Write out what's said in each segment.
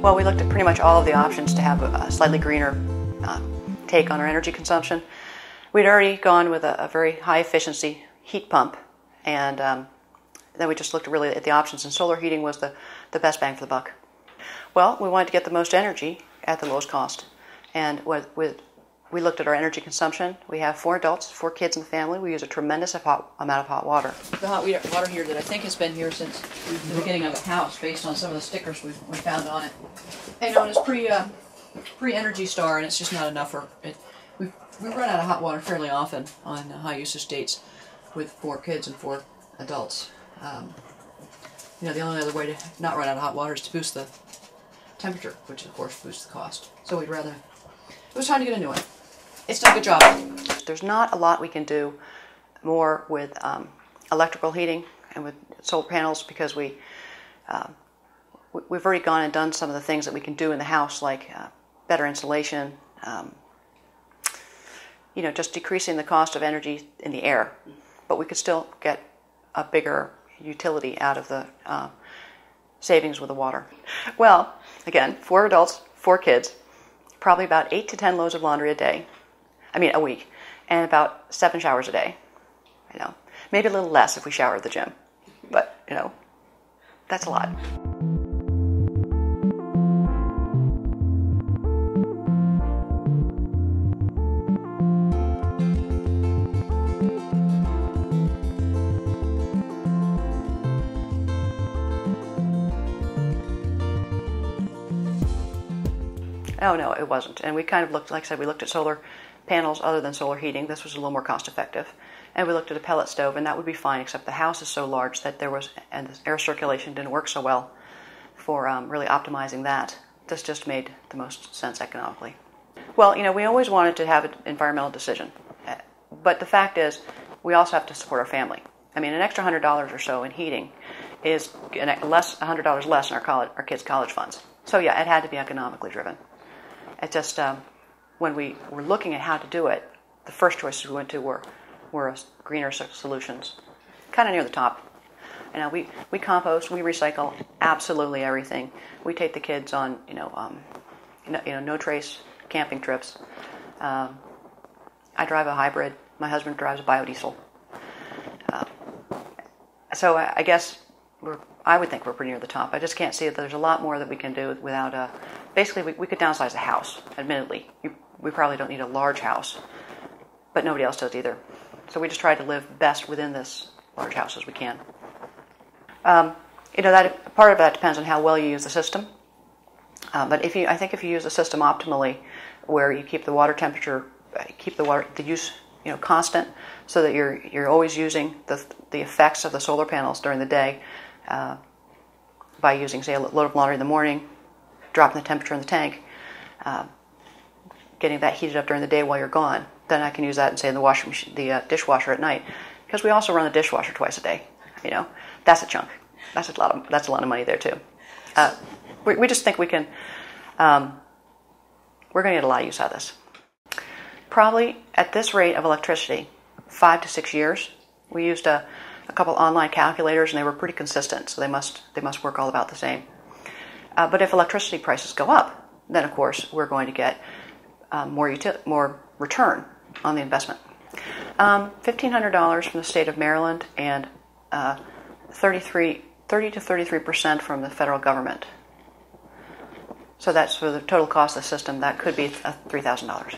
Well, we looked at pretty much all of the options to have a slightly greener take on our energy consumption. We'd already gone with a very high efficiency heat pump, and then we just looked really at the options, and solar heating was the best bang for the buck. Well, we wanted to get the most energy at the lowest cost, and we looked at our energy consumption. We have 4 adults, 4 kids in the family. We use a tremendous amount of hot water. The hot water heater that I think has been here since the beginning of the house, based on some of the stickers we found on it. And it's pre-Energy Star, and it's just not enough for it. We run out of hot water fairly often on high usage dates with 4 kids and 4 adults. The only other way to not run out of hot water is to boost the temperature, which of course boosts the cost. So it was time to get a new one. It's done a good job. There's not a lot we can do more with electrical heating and with solar panels, because we've already gone and done some of the things that we can do in the house, like better insulation, just decreasing the cost of energy in the air. But we could still get a bigger utility out of the savings with the water. Well, again, 4 adults, 4 kids, probably about 8 to 10 loads of laundry a week, and about 7 showers a day. Maybe a little less if we shower at the gym, but that's a lot. Oh no, it wasn't. And we kind of looked, like I said, we looked at solar panels other than solar heating. This was a little more cost effective. And we looked at a pellet stove, and that would be fine, except the house is so large that and the air circulation didn't work so well for really optimizing that. This just made the most sense economically. Well, we always wanted to have an environmental decision. But the fact is, we also have to support our family. An extra $100 or so in heating is $100 less in our kids' college funds. So yeah, it had to be economically driven. It just, when we were looking at how to do it, the first choices we went to were greener solutions, kind of near the top. We compost, we recycle absolutely everything. We take the kids on, no trace camping trips. I drive a hybrid. My husband drives a biodiesel. So I guess I would think we're pretty near the top. I just can't see that there's a lot more that we can do without basically, we could downsize the house, admittedly. We probably don't need a large house, but nobody else does either. So we just try to live best within this large house as we can. That part of that depends on how well you use the system. But I think if you use the system optimally, where you keep the water temperature, the use constant, so that you're always using the effects of the solar panels during the day, by using, say, a load of laundry in the morning, dropping the temperature in the tank, getting that heated up during the day while you're gone. Then I can use that, and say, in the washing machine, the dishwasher at night, because we also run the dishwasher twice a day. That's a chunk. That's a lot of money there too. We just think we can. We're going to get a lot of use out of this. Probably at this rate of electricity, 5 to 6 years. We used a couple online calculators, and they were pretty consistent, so they must work all about the same. But if electricity prices go up, then of course we're going to get more return on the investment. $1,500 from the state of Maryland, and 30 to 33% from the federal government. So that's for the total cost of the system. That could be $3,000.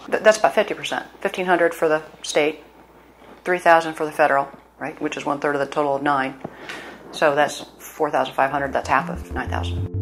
That's about 50%. $1,500 for the state, $3,000 for the federal, right? Which is 1/3 of the total of 9. So that's $4,500. That's half of $9,000.